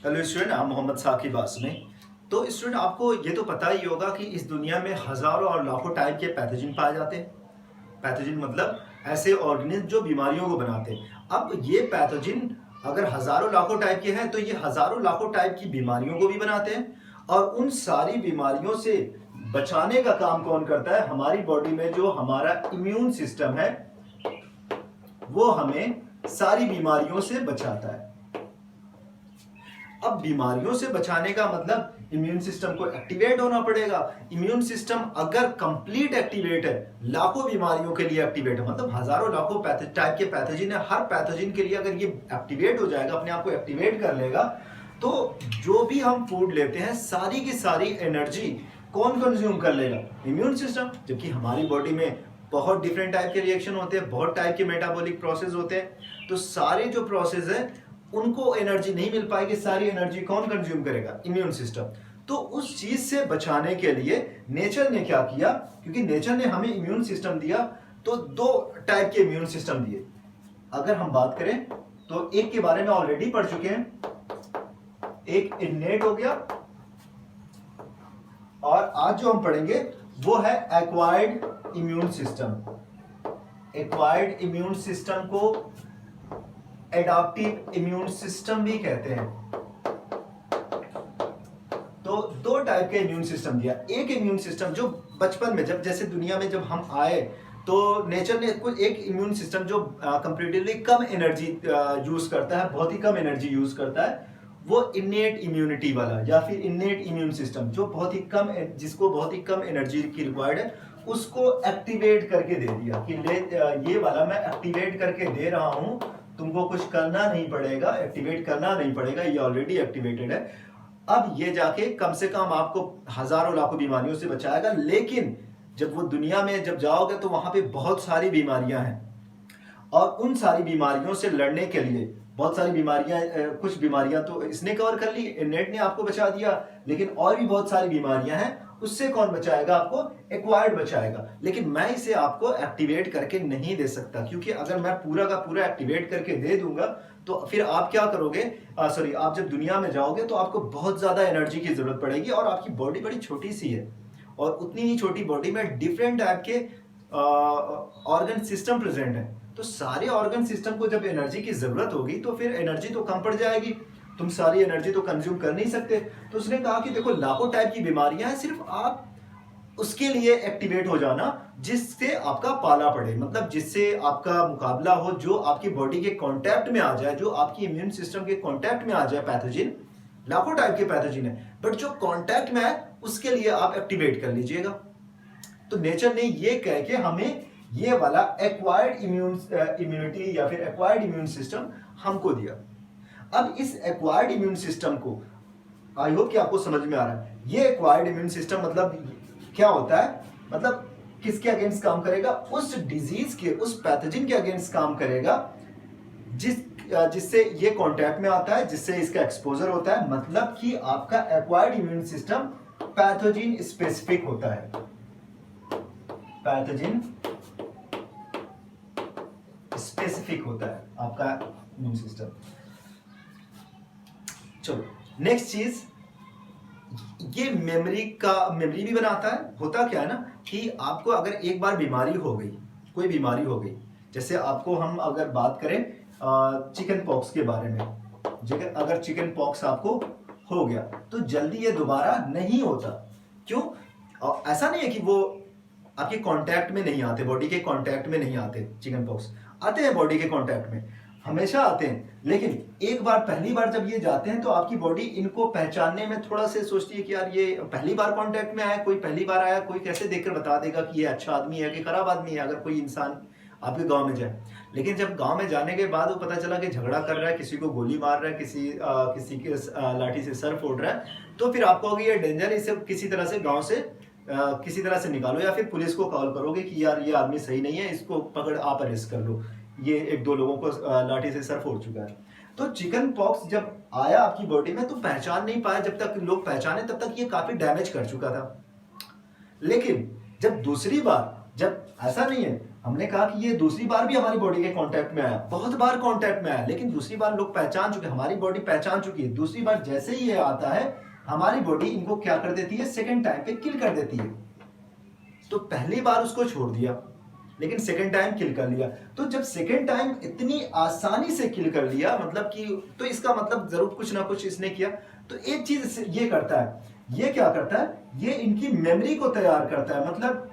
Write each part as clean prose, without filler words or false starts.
Hello student, आप मोहम्मद साकिब आसमी। तो student, आपको ये तो पता ही होगा कि इस दुनिया में हजारों और लाखों टाइप के पैथोजन पाए जाते हैं। पैथोजन मतलब ऐसे ऑर्गेनिज्म जो बीमारियों को बनाते हैं। अब ये पैथोजन अगर हजारों लाखों टाइप के हैं तो ये हजारों लाखों टाइप की बीमारियों को भी बनाते हैं। और उन सारी बीमारियों से बचाने का काम कौन करता है? हमारी बॉडी में जो हमारा इम्यून सिस्टम है वो हमें सारी बीमारियों से बचाता है। अब बीमारियों से बचाने का मतलब इम्यून सिस्टम को एक्टिवेट होना पड़ेगा। इम्यून सिस्टम अगर कंप्लीट एक्टिवेट है, लाखों बीमारियों के लिए एक्टिवेट है, मतलब हजारों लाखों टाइप के पैथोजन है, हर पैथोजन के लिए अगर ये एक्टिवेट हो जाएगा, अपने आप को एक्टिवेट कर लेगा, तो जो भी हम फूड लेते हैं सारी की सारी एनर्जी कौन कंज्यूम कर लेगा? Immune system. जबकि हमारी बॉडी में बहुत डिफरेंट टाइप के रिएक्शन होते हैं, बहुत टाइप के मेटाबॉलिक प्रोसेस होते हैं, तो सारे जो प्रोसेस है उनको एनर्जी नहीं मिल पाएगी। सारी एनर्जी कौन कंज्यूम करेगा? Immune system. तो उस चीज से बचाने के लिए नेचर ने क्या किया? क्योंकि नेचर ने हमें इम्यून सिस्टम दिया, तो दो टाइप के इम्यून सिस्टम दिए। अगर हम बात करें तो एक के बारे में ऑलरेडी पढ़ चुके हैं, एक इन्नेट हो गया, और आज जो हम पढ़ेंगे वो है acquired immune system. Acquired immune system को एडाप्टिव इम्यून सिस्टम भी कहते हैं। तो दो टाइप के इम्यून सिस्टम दिया। एक इम्यून सिस्टम जो बचपन में, जब जैसे दुनिया में जब हम आए तो नेचर ने कुछ एक इम्यून सिस्टम जो कंपैरेटिवली कम एनर्जी यूज करता है, बहुत ही कम एनर्जी यूज करता है, वो इन्नेट इम्यूनिटी वाला या फिर इन्नेट इम्यून सिस्टम जो बहुत ही कम, जिसको बहुत ही कम एनर्जी की रिक्वायर्ड है, उसको एक्टिवेट करके दे दिया कि ये वाला मैं एक्टिवेट करके दे रहा हूं, तुमको कुछ करना नहीं पड़ेगा, एक्टिवेट करना नहीं पड़ेगा, ये ऑलरेडी एक्टिवेटेड है। अब ये जाके कम से कम आपको हजारों लाखों बीमारियों से बचाएगा। लेकिन जब वो दुनिया में जब जाओगे तो वहां पे बहुत सारी बीमारियां हैं, और उन सारी बीमारियों से लड़ने के लिए बहुत सारी बीमारियां, कुछ बीमारियां तो इसने कवर कर ली, नेट ने आपको बचा दिया, लेकिन और भी बहुत सारी बीमारियां हैं, उससे कौन बचाएगा? आपको एक्वायर्ड बचाएगा। लेकिन मैं इसे आपको एक्टिवेट करके नहीं दे सकता, क्योंकि अगर मैं पूरा का पूरा एक्टिवेट करके दे दूंगा तो फिर आप क्या करोगे? सॉरी, आप जब दुनिया में जाओगे तो आपको बहुत ज्यादा एनर्जी की जरूरत पड़ेगी, और आपकी बॉडी बड़ी छोटी सी है, और उतनी ही छोटी बॉडी में डिफरेंट टाइप के ऑर्गन सिस्टम प्रेजेंट है। तो सारे ऑर्गन सिस्टम को जब एनर्जी की जरूरत होगी तो फिर एनर्जी तो कम पड़ जाएगी, तुम सारी एनर्जी तो कंज्यूम कर नहीं सकते। तो उसने कहा कि देखो, लाखों टाइप की बीमारियां हैं, सिर्फ आप उसके लिए एक्टिवेट हो जाना जिससे आपका पाला पड़े, मतलब जिससे आपका मुकाबला हो, जो आपकी बॉडी के कांटेक्ट में आ जाए, जो आपकी इम्यून सिस्टम के कांटेक्ट में आ जाए। पैथोजन लाखों टाइप के पैथोजन है, बट जो कांटेक्ट में है उसके लिए आप एक्टिवेट कर लीजिएगा। तो नेचर ने ये कह के हमें ये वाला एक्वायर्ड इम्यूनिटी या फिर एक्वायर्ड इम्यून सिस्टम हमको दिया। अब इस एक्वायर्ड इम्यून सिस्टम को, आई होप कि आपको समझ में आ रहा है, ये एक्वायर्ड इम्यून सिस्टम मतलब क्या होता है? मतलब किसके अगेंस्ट काम करेगा? उस डिजीज के, उस पैथोजन के अगेंस्ट काम करेगा जिससे ये कांटेक्ट में आता है, जिससे इसका एक्सपोजर होता है। मतलब कि आपका acquired immune system pathogen specific होता है, पैथोजन स्पेसिफिक होता है आपका इम्यून सिस्टम। चलो नेक्स्ट चीज, ये मेमोरी भी बनाता है। होता क्या है ना कि आपको अगर एक बार बीमारी हो गई, कोई बीमारी हो गई, जैसे आपको हम अगर बात करें चिकन पॉक्स के बारे में, अगर चिकन पॉक्स आपको हो गया तो जल्दी ये दोबारा नहीं होता। क्यों? ऐसा नहीं है कि वो आपके कांटेक्ट में नहीं आते, बॉडी के कांटेक्ट में नहीं आते। चिकन पॉक्स आते हैं बॉडी के कांटेक्ट में, हमेशा आते हैं, लेकिन एक बार, पहली बार जब ये जाते हैं तो आपकी बॉडी इनको पहचानने में थोड़ा से सोचती है कि यार ये पहली बार कांटेक्ट में आया, कोई पहली बार आया, कोई कैसे देखकर बता देगा कि ये अच्छा आदमी है कि खराब आदमी है, अगर कोई इंसान आपके गांव में जाए। लेकिन जब गांव में जाने के बाद वो पता चला कि झगड़ा कर रहा है, किसी को गोली मार रहा है, किसी के लाठी से सर फोड़ रहा है, तो फिर आप कहोगे ये डेंजर, इसे किसी तरह से गाँव से किसी तरह से निकालो, या फिर पुलिस को कॉल करोगे कि यार ये आदमी सही नहीं है, इसको पकड़, आप अरेस्ट कर लो, ये एक दो लोगों को लाठी से सर फोड़ चुका है। तो चिकन पॉक्स जब आया आपकी बॉडी में तो पहचान नहीं पाया, जब तक लोग पहचाने तब तक ये काफी डैमेज कर चुका था। लेकिन जब दूसरी बार, जब ऐसा नहीं है, हमने कहा कि ये दूसरी बार भी हमारी बॉडी के कांटेक्ट में आया, बहुत बार कांटेक्ट में आया, लेकिन दूसरी बार लोग पहचान चुके, हमारी बॉडी पहचान चुकी है। दूसरी बार जैसे ही ये आता है, हमारी बॉडी इनको क्या कर देती है, सेकंड टाइम पे किल कर देती है। तो पहली बार उसको छोड़ दिया, लेकिन सेकंड टाइम किल कर लिया। तो जब सेकंड टाइम इतनी आसानी से किल कर लिया, मतलब कि तो इसका मतलब जरूर कुछ ना कुछ इसने किया। तो एक चीज ये करता है, ये क्या करता है, ये इनकी मेमोरी को तैयार करता है, मतलब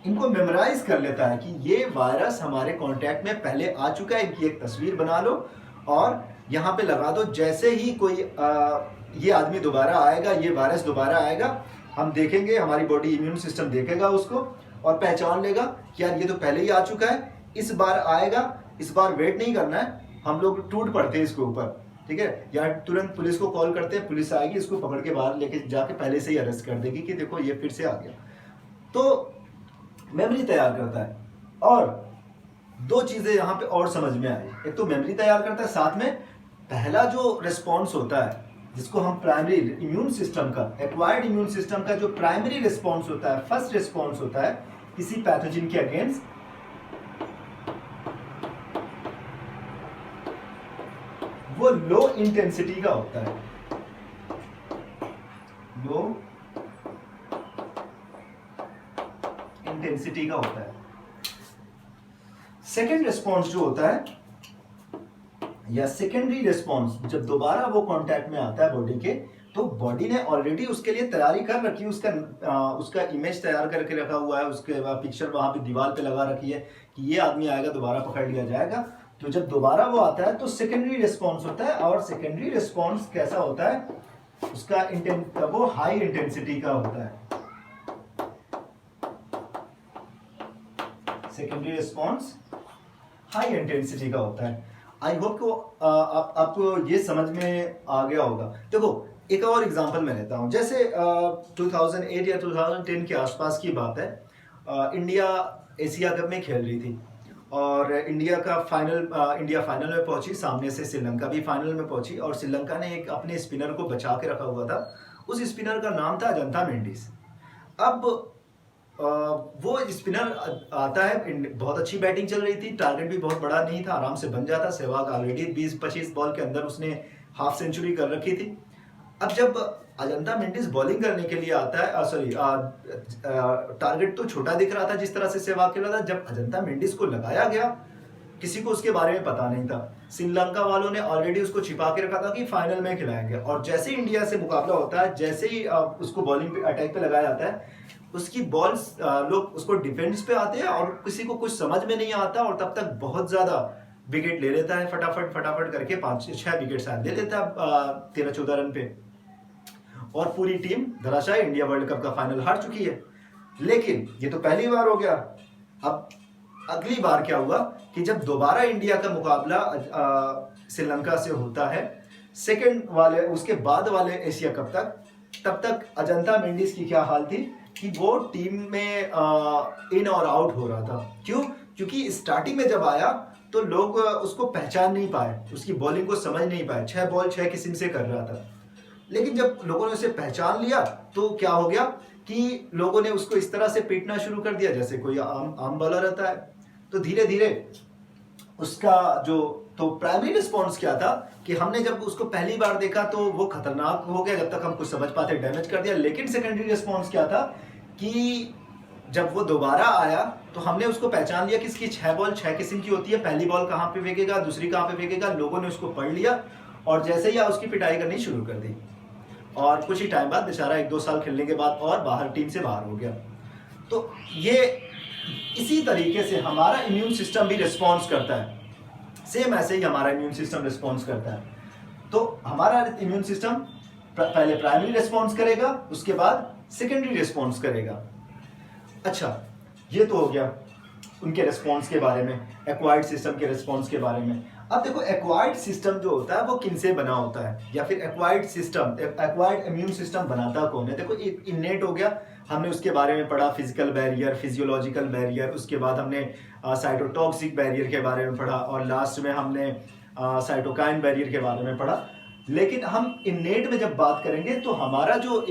इनको मेमोराइज कर लेता है कि ये वायरस हमारे कांटेक्ट में पहले आ चुका है, इनकी एक तस्वीर बना लो और यहाँ पे लगा दो। जैसे ही कोई ये आदमी दोबारा आएगा, ये वायरस दोबारा आएगा, हम देखेंगे, हमारी बॉडी इम्यून सिस्टम देखेगा उसको और पहचान लेगा कि यार ये तो पहले ही आ चुका है, इस बार आएगा, इस बार वेट नहीं करना है। हम लोग टूट पड़ते हैं इसके ऊपर, ठीक है, या तुरंत पुलिस को कॉल करते हैं, पुलिस आएगी, इसको पकड़ के बाहर लेके जाके पहले से ही अरेस्ट कर देगी कि देखो ये फिर से आ गया। तो मेमोरी तैयार करता है। और दो चीजें यहां पे और समझ में आई, एक तो मेमोरी तैयार करता है, साथ में पहला जो रिस्पॉन्स होता है जिसको हम प्राइमरी इम्यून सिस्टम का, एक्वायर्ड इम्यून सिस्टम का जो प्राइमरी रिस्पॉन्स होता है, फर्स्ट रिस्पॉन्स होता है किसी पैथोजन के अगेंस्ट, वो लो इंटेंसिटी का होता है, लो इंटेंसिटी का होता है। सेकेंड रिस्पॉन्स जो होता है या सेकेंडरी रिस्पॉन्स, जब दोबारा वो कांटेक्ट में आता है बॉडी के, तो बॉडी ने ऑलरेडी उसके लिए तैयारी कर रखी है, उसका इमेज तैयार करके रखा हुआ है, उसके पिक्चर वहां पे दीवार पे लगा रखी है कि ये आदमी आएगा, दोबारा पकड़ लिया जाएगा। तो जब दोबारा वो आता है तो सेकेंडरी रिस्पॉन्स होता है, और सेकेंडरी रिस्पॉन्स कैसा होता है, उसका वो हाई इंटेंसिटी का होता है। सेकेंडरी रिस्पॉन्स हाई इंटेंसिटी का होता है। आई होप को आपको ये समझ में आ गया होगा। देखो एक और एग्जांपल मैं लेता हूं, जैसे 2008 या 2010 के आसपास की बात है। इंडिया एशिया कप में खेल रही थी और इंडिया फाइनल में पहुंची, सामने से श्रीलंका भी फाइनल में पहुंची, और श्रीलंका ने एक अपने स्पिनर को बचा के रखा हुआ था। उस स्पिनर का नाम था अजंता मेंडिस। अब वो स्पिनर आता है, बहुत अच्छी बैटिंग चल रही थी, टारगेट भी बहुत बड़ा नहीं था, आराम से बन जाता। सहवाग ऑलरेडी 20-25 बॉल के अंदर उसने हाफ सेंचुरी कर रखी थी। अब जब अजंता मेंडिस बॉलिंग करने के लिए आता है, टारगेट तो छोटा दिख रहा था जिस तरह से सहवाग खेला था। जब अजंता मेंडिस को लगाया गया, किसी को उसके बारे में पता नहीं था। श्रीलंका वालों ने ऑलरेडी उसको छिपा के रखा था कि फाइनल में खिलाएंगे, और जैसे ही इंडिया से मुकाबला होता है, जैसे ही उसको बॉलिंग पे अटैक पे लगाया जाता है, उसकी बॉल्स लोग उसको डिफेंस पे आते हैं और किसी को कुछ समझ में नहीं आता, और तब तक बहुत ज्यादा विकेट ले लेता है, फटाफट करके 5-6 विकेट शायद ले लेता है 13-14 रन पे, और पूरी टीम धराशायी, इंडिया वर्ल्ड कप का फाइनल हार चुकी है। लेकिन ये तो पहली बार हो गया। अब अगली बार क्या हुआ कि जब दोबारा इंडिया का मुकाबला श्रीलंका से होता है, सेकंड वाले उसके बाद वाले एशिया कप तक, तब तक अजंता मेंडिस की क्या हाल थी कि वो टीम में इन और आउट हो रहा था। क्यों? क्योंकि स्टार्टिंग में जब आया तो लोग उसको पहचान नहीं पाए, उसकी बॉलिंग को समझ नहीं पाए, 6 बॉल 6 किस्म से कर रहा था। लेकिन जब लोगों ने उसे पहचान लिया तो क्या हो गया कि लोगों ने उसको इस तरह से पीटना शुरू कर दिया जैसे कोई आम बॉलर रहता है। तो धीरे धीरे उसका तो प्राइमरी रिस्पॉन्स क्या था कि हमने जब उसको पहली बार देखा तो वो खतरनाक हो गया, जब तक हम कुछ समझ पाते डैमेज कर दिया। लेकिन सेकेंडरी रिस्पॉन्स क्या था कि जब वो दोबारा आया तो हमने उसको पहचान लिया कि इसकी 6 बॉल 6 किस्म की होती है, पहली बॉल कहाँ पे फेंकेगा, दूसरी कहाँ पे फेंकेगा। लोगों ने उसको पढ़ लिया और जैसे ही उसकी पिटाई करनी शुरू कर दी, और कुछ ही टाइम बाद बेचारा 1-2 साल खेलने के बाद और टीम से बाहर हो गया। तो ये इसी तरीके से हमारा इम्यून सिस्टम भी रिस्पॉन्स करता है, सेम ऐसे ही हमारा इम्यून सिस्टम रिस्पॉन्स करता है। तो हमारा इम्यून सिस्टम पहले प्राइमरी रिस्पॉन्स करेगा, उसके बाद सेकेंडरी रिस्पॉन्स करेगा। अच्छा, ये तो हो गया उनके रिस्पॉन्स के बारे में, एक्वायर्ड सिस्टम के रिस्पॉन्स के बारे में। अब देखो एक्वायर्ड सिस्टम जो होता है वो किनसे बना होता है, या फिर एक्वायर्ड इम्यून सिस्टम बनाता कौन है। देखो एक इनेट हो गया, हमने उसके बारे में पढ़ा, फिजिकल बैरियर, फिजियोलॉजिकल बैरियर, उसके बाद हमने साइटोटॉक्सिक बैरियर के बारे में पढ़ा, और लास्ट में हमने साइटोकाइन बैरियर के बारे में पढ़ा। लेकिन हम इनेट में जब बात करेंगे तो हमारा जो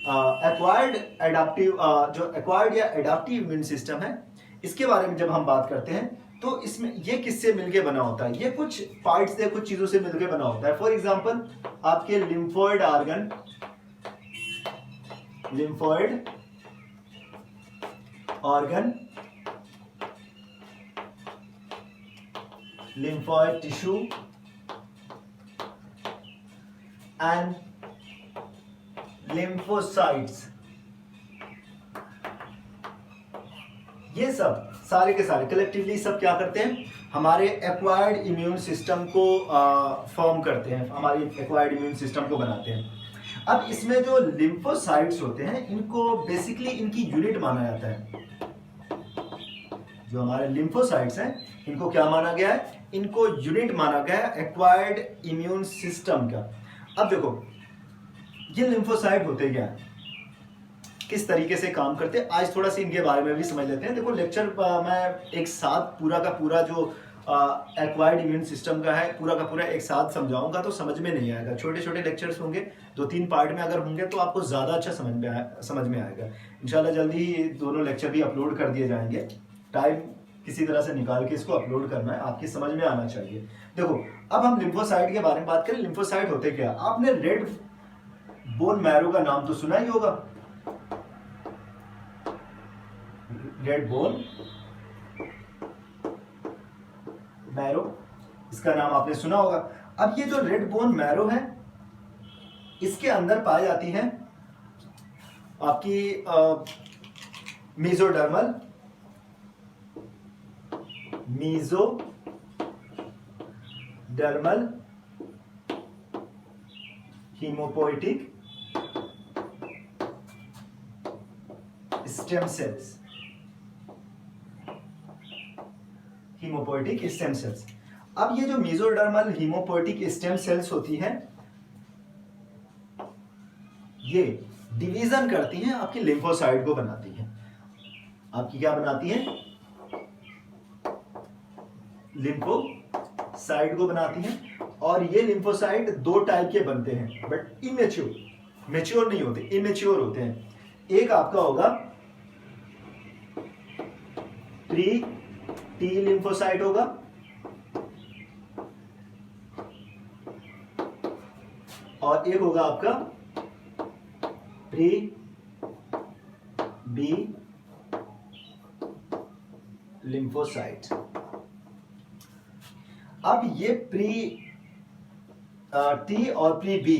एक्वायर्ड एडाप्टिव जो एक्वायर्ड या एडाप्टिव इम्यून सिस्टम है, इसके बारे में जब हम बात करते हैं तो इसमें ये किससे मिलके बना होता है? ये कुछ पार्ट्स से, कुछ चीजों से मिलके बना होता है। फॉर एग्जांपल आपके lymphoid organ, lymphoid organ, lymphoid tissue and lymphocytes, ये सब सारे के सारे कलेक्टिवली सब क्या करते हैं? हमारे एक्वायर्ड इम्यून सिस्टम को फॉर्म करते हैं, हमारे एक्वायर्ड इम्यून सिस्टम को बनाते हैं। अब इसमें जो लिम्फोसाइट्स होते हैं, इनको बेसिकली इनकी यूनिट माना जाता है। जो हमारे लिम्फोसाइट्स हैं, इनको क्या माना गया है? इनको यूनिट माना गया है एक्वायर्ड इम्यून सिस्टम का। अब देखो ये लिम्फोसाइट होते क्या है, किस तरीके से काम करते हैं, आज थोड़ा सा इनके बारे में भी समझ लेते हैं। देखो लेक्चर मैं एक साथ पूरा का पूरा जो एक्वायर्ड इम्यून सिस्टम का है पूरा का पूरा एक साथ समझाऊंगा तो समझ में नहीं आएगा। छोटे छोटे लेक्चर्स होंगे, 2-3 पार्ट में अगर होंगे तो आपको ज़्यादा अच्छा समझ में आएगा। इंशाल्लाह जल्दी ही दोनों लेक्चर भी अपलोड कर दिए जाएंगे। टाइम किसी तरह से निकाल के इसको अपलोड करना है, आपकी समझ में आना चाहिए। देखो अब हम लिम्फोसाइट के बारे में बात करें। लिम्फोसाइट होते क्या? आपने रेड बोन मैरो का नाम तो सुना ही होगा, रेड बोन मैरो, इसका नाम आपने सुना होगा। अब ये जो रेड बोन मैरो है, इसके अंदर पाई जाती है आपकी mesodermal, haemopoietic stem cells, haemopoietic stem cells. अब ये जो मीजोडर्मल हीमोपोइटिक स्टेम सेल्स होती हैं, ये डिवीजन करती हैं, आपकी लिम्फोसाइट को बनाती हैं। आपकी क्या बनाती हैं? लिम्फोसाइट को बनाती हैं। और ये लिम्फोसाइट 2 टाइप के बनते हैं, बट इमेच्योर, मेच्योर नहीं होते, इमेच्योर होते हैं। एक आपका होगा प्री टी लिम्फोसाइट होगा, और एक होगा आपका प्री बी लिम्फोसाइट। अब ये प्री टी और प्री बी,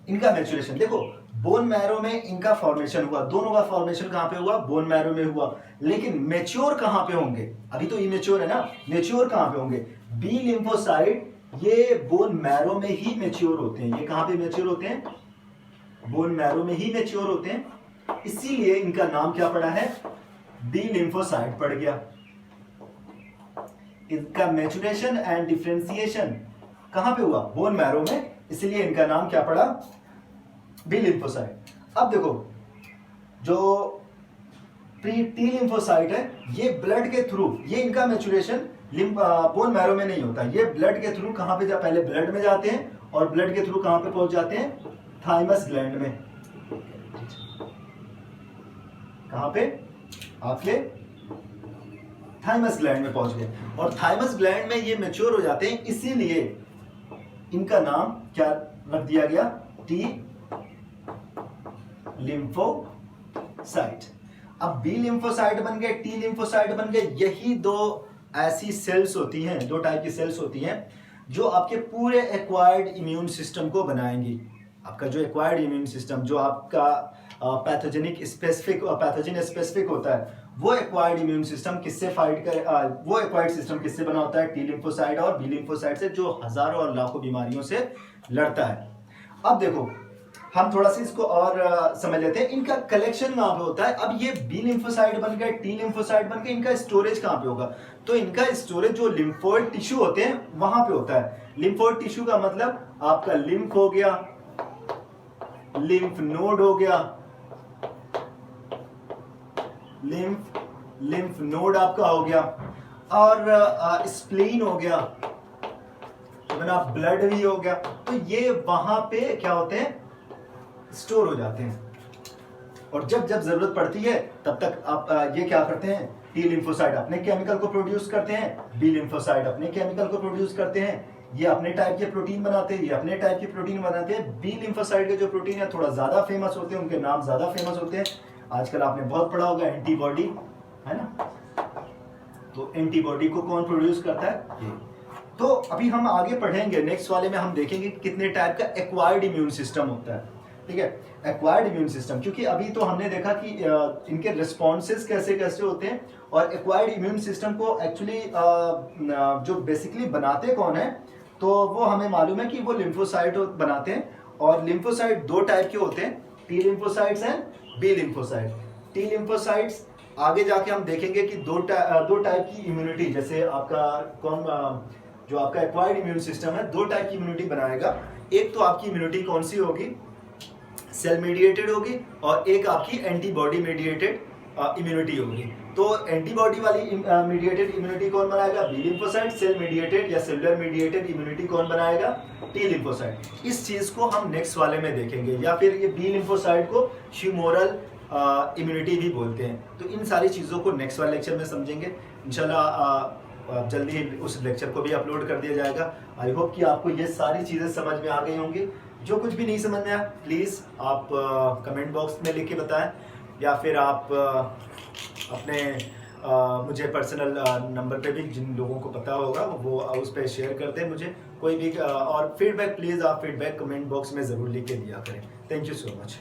इनका मैच्योरेशन देखो, बोन मैरो में इनका फॉर्मेशन हुआ, दोनों का फॉर्मेशन कहां पे हुआ? बोन मैरो में हुआ। लेकिन मैच्योर कहां पे होंगे? अभी तो इमेच्योर है ना, मैच्योर कहां पे होंगे? बी लिम्फोसाइट ये बोन मैरो में ही मैच्योर होते हैं। ये कहां पे मैच्योर होते हैं? बोन मैरो में ही मैच्योर होते हैं, इसीलिए इनका नाम क्या पड़ा है? बी लिम्फोसाइट पड़ गया। इनका मैच्योरेशन एंड डिफरेंशिएशन कहां पे हुआ? बोन मैरो में, इसलिए इनका नाम क्या पड़ा? B lymphocyte. अब देखो जो प्री टी लिम्फोसाइट है, ये ब्लड के थ्रू, ये इनका मैच्योरेशन बोन मैरो में नहीं होता, ये ब्लड के थ्रू कहां पे पहले ब्लड में जाते हैं, और ब्लड के थ्रू कहां पे पहुंच जाते हैं? थाइमस ग्लैंड में। कहां पे? आपके थाइमस ग्लैंड में पहुंच गए, और थाइमस ग्लैंड में ये मैच्योर हो जाते हैं, इसीलिए इनका नाम क्या रख दिया गया? T lymphocyte. अब बी लिम्फोसाइट बन गए, टी लिम्फोसाइट बन गए। यही 2 ऐसी सेल्स होती हैं, 2 टाइप की सेल्स होती हैं जो आपके पूरे एक्वायर्ड इम्यून सिस्टम को बनाएंगी। आपका जो एक्वायर्ड इम्यून सिस्टम, जो आपका पैथोजेनिक स्पेसिफिक, पैथोजन स्पेसिफिक होता है, वो एक्वायर्ड इम्यून सिस्टम किससे फाइट करे? वो एक्वायर्ड सिस्टम किससे बना होता है? टी लिम्फोसाइट और बी लिम्फोसाइट से, जो हजारों और लाखों बीमारियों से लड़ता है। अब देखो हम थोड़ा सा इसको और समझ लेते हैं, इनका कलेक्शन कहां पे होता है। अब ये बी लिम्फोसाइट बन गए, टी लिम्फोसाइट बन गए, इनका स्टोरेज कहां पे होगा? तो इनका स्टोरेज जो लिम्फोइड टिश्यू होते हैं वहां पे होता है। लिम्फोइड टिश्यू का मतलब आपका लिम्फ हो गया, लिम्फ नोड हो गया, लिम्फ नोड आपका हो गया, और स्प्लीन हो गया, ब्लड भी हो गया। तो ये वहां पे क्या होते हैं? स्टोर हो जाते हैं। और जब जब जरूरत पड़ती है तब तक आप ये क्या करते हैं, टी लिम्फोसाइट अपने केमिकल को प्रोड्यूस करते हैं, बी लिम्फोसाइट अपने केमिकल को प्रोड्यूस करते हैं, ये अपने टाइप के प्रोटीन बनाते हैं, ये अपने टाइप की प्रोटीन बनाते हैं। बी लिम्फोसाइट के जो प्रोटीन है थोड़ा ज्यादा फेमस होते हैं, उनके नाम ज्यादा फेमस होते हैं। आजकल आपने बहुत पढ़ा होगा एंटीबॉडी, है ना। तो एंटीबॉडी को कौन प्रोड्यूस करता है? तो अभी हम आगे पढ़ेंगे, नेक्स्ट वाले में हम देखेंगे कितने टाइप का एक्वायर्ड इम्यून सिस्टम होता है, ठीक है। एक्वायर्ड इम्यून सिस्टम, क्योंकि अभी तो हमने देखा कि इनके रिस्पॉन्सेज कैसे कैसे होते हैं, और एक्वायर्ड इम्यून सिस्टम को एक्चुअली जो बेसिकली बनाते कौन है, तो वो हमें मालूम है कि वो लिम्फोसाइट बनाते हैं। और लिम्फोसाइट दो टाइप के होते हैं, T lymphocytes and B lymphocyte. T lymphocytes आगे जाके हम देखेंगे कि दो टाइप की इम्यूनिटी, जैसे आपका जो आपका एक्वायर्ड इम्यून सिस्टम है दो टाइप की इम्यूनिटी बनाएगा। एक तो आपकी इम्यूनिटी कौन सी होगी, सेल मीडिएटेड होगी, और एक आपकी एंटीबॉडी मीडिएटेड इम्यूनिटी होगी। तो एंटीबॉडी वाली मीडिएटेड इम्यूनिटी कौन बनाएगा, बी लिम्फोसाइट। सेल मीडिएटेड या सेलुलर मीडिएटेड इम्यूनिटी कौन बनाएगा, टी लिम्फोसाइट। इस चीज को हम नेक्स्ट वाले में देखेंगे, या फिर ये बी लिम्फोसाइट को ह्यूमोरल इम्यूनिटी भी बोलते हैं। तो इन सारी चीज़ों को नेक्स्ट वाले लेक्चर में समझेंगे इंशाल्लाह। जल्दी ही उस लेक्चर को भी अपलोड कर दिया जाएगा। आई होप कि आपको ये सारी चीज़ें समझ में आ गई होंगी। जो कुछ भी नहीं समझ में आया प्लीज़ आप कमेंट बॉक्स में लिख के बताएं, या फिर आप अपने मुझे पर्सनल नंबर पे भी, जिन लोगों को पता होगा वो उस पर शेयर कर दें मुझे कोई भी। और फीडबैक प्लीज़ आप फीडबैक कमेंट बॉक्स में ज़रूर लिख के दिया करें। Thank you so much.